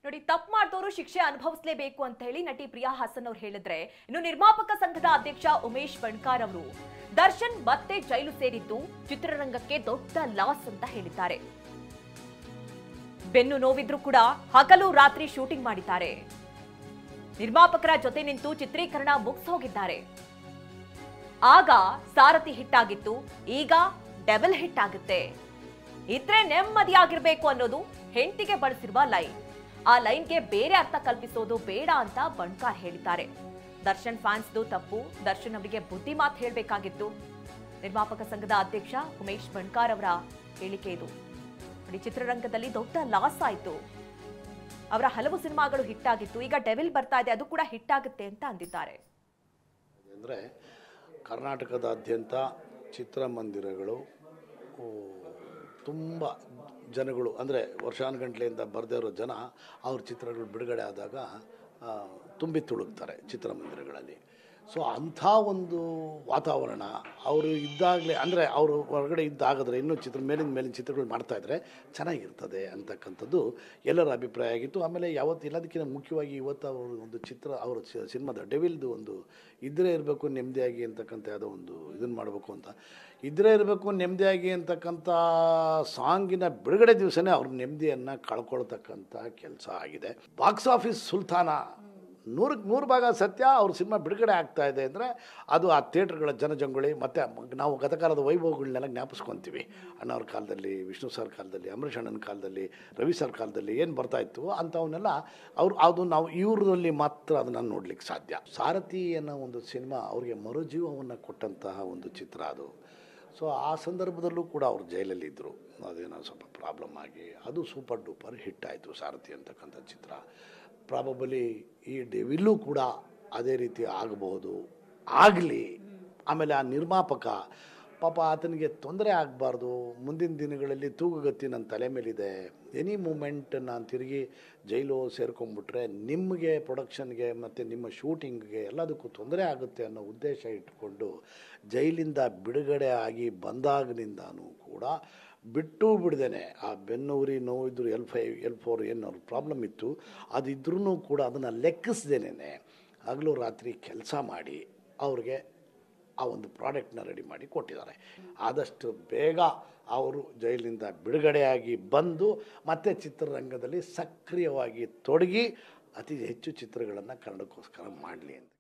ನೋಡಿ, ತಪ್ಪು ಮಾಡಿದವರು ಶಿಕ್ಷೆ ಅನುಭವಿಸಲೇಬೇಕು ಅಂತ ಹೇಳಿ ನಟಿ ಪ್ರಿಯಾ ಹಾಸನ್ ಅವರು ಹೇಳಿದ್ರೆ, ಇನ್ನು ನಿರ್ಮಾಪಕ ಸಂಘದ ಅಧ್ಯಕ್ಷ ಉಮೇಶ್ ಬಣ್ಕಾರ್ ಅವರು ದರ್ಶನ್ ಮತ್ತೆ ಜೈಲು ಸೇರಿದ್ದು ಚಿತ್ರರಂಗಕ್ಕೆ ದೊಡ್ಡ ಲಾಸ್ ಅಂತ ಹೇಳಿದ್ದಾರೆ. ಬೆನ್ನು ನೋವಿದ್ರು ಕೂಡ ಹಗಲು ರಾತ್ರಿ ಶೂಟಿಂಗ್ ಮಾಡಿದ್ದಾರೆ. ನಿರ್ಮಾಪಕರ ಜೊತೆ ನಿಂತು ಚಿತ್ರೀಕರಣ ಮುಗಿಸಿ ಹೋಗಿದ್ದಾರೆ. ಆಗ ಸಾರಥಿ ಹಿಟ್ ಆಗಿತ್ತು, ಈಗ ಡಬಲ್ ಹಿಟ್ ಆಗುತ್ತೆ. ಇದ್ರೆ ನೆಮ್ಮದಿಯಾಗಿರ್ಬೇಕು ಅನ್ನೋದು ಹೆಂಡತಿಗೆ ಬಳಸಿರುವ ಲೈನ್. ಆ ಲೈನ್ಗೆ ಬೇರೆ ಅರ್ಥ ಕಲ್ಪಿಸೋದು ಬೇಡ ಅಂತ ಬಣ್ಕಾರ್ ಹೇಳಿದ್ದಾರೆ. ದರ್ಶನ್ ಫ್ಯಾನ್ಸ್ದು ತಪ್ಪು, ದರ್ಶನ್ ಅವರಿಗೆ ಬುದ್ಧಿ ಮಾತು ಹೇಳಬೇಕಾಗಿತ್ತು. ನಿರ್ಮಾಪಕ ಸಂಘದ ಅಧ್ಯಕ್ಷ ಉಮೇಶ್ ಬಣ್ಕಾರ್ ಅವರ ಹೇಳಿಕೆ ಇದು. ಚಿತ್ರರಂಗದಲ್ಲಿ ದೊಡ್ಡ ಲಾಸ್ ಆಯಿತು. ಅವರ ಹಲವು ಸಿನಿಮಾಗಳು ಹಿಟ್ ಆಗಿತ್ತು, ಈಗ ಡೆವಿಲ್ ಬರ್ತಾ ಇದೆ, ಅದು ಕೂಡ ಹಿಟ್ ಆಗುತ್ತೆ ಅಂತ ಅಂದಿದ್ದಾರೆ. ಅಂದರೆ ಕರ್ನಾಟಕದಾದ್ಯಂತ ಚಿತ್ರಮಂದಿರಗಳು ತುಂಬ ಜನಗಳು, ಅಂದರೆ ವರ್ಷಾನುಗಂಟ್ಲೆಯಿಂದ ಬರದೇ ಇರೋ ಜನ ಅವ್ರ ಚಿತ್ರಗಳು ಬಿಡುಗಡೆ ಆದಾಗ ತುಂಬಿ ತುಳುಕ್ತಾರೆ ಚಿತ್ರಮಂದಿರಗಳಲ್ಲಿ. ಸೊ ಅಂಥ ಒಂದು ವಾತಾವರಣ ಅವರು ಇದ್ದಾಗಲೇ, ಅಂದರೆ ಅವರು ಹೊರಗಡೆ ಇದ್ದಾಗಿದ್ರೆ ಇನ್ನೂ ಮೇಲಿನ ಚಿತ್ರಗಳು ಮಾಡ್ತಾಯಿದ್ರೆ ಚೆನ್ನಾಗಿರ್ತದೆ ಅಂತಕ್ಕಂಥದ್ದು ಎಲ್ಲರ ಅಭಿಪ್ರಾಯ ಆಗಿತ್ತು. ಆಮೇಲೆ ಎಲ್ಲದಕ್ಕಿಂತ ಮುಖ್ಯವಾಗಿ ಇವತ್ತು ಅವರು ಒಂದು ಅವರ ಸಿನಿಮಾದ ಡೆವಿಲ್ದು ಒಂದು ಇದ್ದರೆ ಇರಬೇಕು ನೆಮ್ಮದಿಯಾಗಿ ಅಂತಕ್ಕಂಥ ಯಾವುದೋ ಒಂದು ಇದನ್ನು ಮಾಡಬೇಕು ಅಂತ, ಇದ್ದರೆ ಇರಬೇಕು ನೆಮ್ಮದಿಯಾಗಿ ಅಂತಕ್ಕಂಥ ಸಾಂಗಿನ ಬಿಡುಗಡೆ ದಿವಸನೇ ಅವ್ರ ನೆಮ್ಮದಿಯನ್ನು ಕಳ್ಕೊಳ್ತಕ್ಕಂಥ ಕೆಲಸ ಆಗಿದೆ. ಬಾಕ್ಸ್ ಆಫೀಸ್ ಸುಲ್ತಾನ 100% ಭಾಗ ಸತ್ಯ. ಅವ್ರ ಸಿನಿಮಾ ಬಿಡುಗಡೆ ಆಗ್ತಾ ಇದೆ ಅಂದರೆ ಅದು ಆ ಥಿಯೇಟ್ರ್ಗಳ ಜನಜಂಗುಳಿ, ಮತ್ತು ನಾವು ಗತಕಾಲದ ವೈಭವಗಳನ್ನೆಲ್ಲ ಜ್ಞಾಪಿಸ್ಕೊತೀವಿ. ಅಣ್ಣವ್ರ ಕಾಲದಲ್ಲಿ, ವಿಷ್ಣು ಸರ್ ಕಾಲದಲ್ಲಿ, ಅಂಬರೀಷ್ ಅಣ್ಣನ ಕಾಲದಲ್ಲಿ, ರವಿ ಸರ್ ಕಾಲದಲ್ಲಿ ಏನು ಬರ್ತಾಯಿತ್ತು ಅಂಥವನ್ನೆಲ್ಲ ಅದು ನಾವು ಇವರಲ್ಲಿ ಮಾತ್ರ ಅದನ್ನು ನೋಡ್ಲಿಕ್ಕೆ ಸಾಧ್ಯ. ಸಾರಥಿ ಅನ್ನೋ ಒಂದು ಸಿನಿಮಾ ಅವ್ರಿಗೆ ಮರುಜೀವವನ್ನು ಕೊಟ್ಟಂತಹ ಒಂದು ಚಿತ್ರ ಅದು. ಸೊ ಆ ಸಂದರ್ಭದಲ್ಲೂ ಕೂಡ ಅವರು ಜೈಲಲ್ಲಿದ್ದರು, ಅದೇನೋ ಸ್ವಲ್ಪ ಪ್ರಾಬ್ಲಮ್ ಆಗಿ ಅದು ಸೂಪರ್ ಡೂಪರ್ ಹಿಟ್ ಆಯಿತು ಸಾರಥಿ ಅಂತಕ್ಕಂಥ ಚಿತ್ರ. ಪ್ರಾಬಬಲಿ ಈ ಡೆವಿಲ್ಲೂ ಕೂಡ ಅದೇ ರೀತಿ ಆಗಬಹುದು, ಆಗಲಿ. ಆಮೇಲೆ ಆ ನಿರ್ಮಾಪಕ ಪಾಪ ಆತನಿಗೆ ತೊಂದರೆ ಆಗಬಾರ್ದು. ಮುಂದಿನ ದಿನಗಳಲ್ಲಿ ತೂಗುಗತ್ತಿ ನನ್ನ ತಲೆ ಮೇಲಿದೆ, ಎನಿ ಮೂಮೆಂಟ್ ನಾನು ತಿರುಗಿ ಜೈಲು ಸೇರ್ಕೊಂಡ್ಬಿಟ್ರೆ ನಿಮಗೆ ಪ್ರೊಡಕ್ಷನ್ಗೆ ಮತ್ತು ನಿಮ್ಮ ಶೂಟಿಂಗ್ಗೆ ಎಲ್ಲದಕ್ಕೂ ತೊಂದರೆ ಆಗುತ್ತೆ ಅನ್ನೋ ಉದ್ದೇಶ ಇಟ್ಕೊಂಡು ಜೈಲಿಂದ ಬಿಡುಗಡೆ ಆಗಿ ಬಂದಾಗಲಿಂದನೂ ಕೂಡ ಬಿಟ್ಟು ಬಿಡ್ದೇನೆ ಆ ಬೆನ್ನೂರಿ ನೋವಿದ್ರು L4 ಏನು ಪ್ರಾಬ್ಲಮ್ ಇತ್ತು ಅದಿದ್ರೂ ಕೂಡ ಅದನ್ನು ಲೆಕ್ಕಿಸ್ದೇನೆ ಹಗಲು ರಾತ್ರಿ ಕೆಲಸ ಮಾಡಿ ಅವ್ರಿಗೆ ಆ ಒಂದು ಪ್ರಾಡಕ್ಟ್ನ ರೆಡಿ ಮಾಡಿ ಕೊಟ್ಟಿದ್ದಾರೆ. ಆದಷ್ಟು ಬೇಗ ಅವರು ಜೈಲಿಂದ ಬಿಡುಗಡೆಯಾಗಿ ಬಂದು ಮತ್ತೆ ಚಿತ್ರರಂಗದಲ್ಲಿ ಸಕ್ರಿಯವಾಗಿ ತೊಡಗಿ ಅತಿ ಹೆಚ್ಚು ಚಿತ್ರಗಳನ್ನು ಕನ್ನಡಕ್ಕೋಸ್ಕರ ಮಾಡಲಿ ಅಂತ.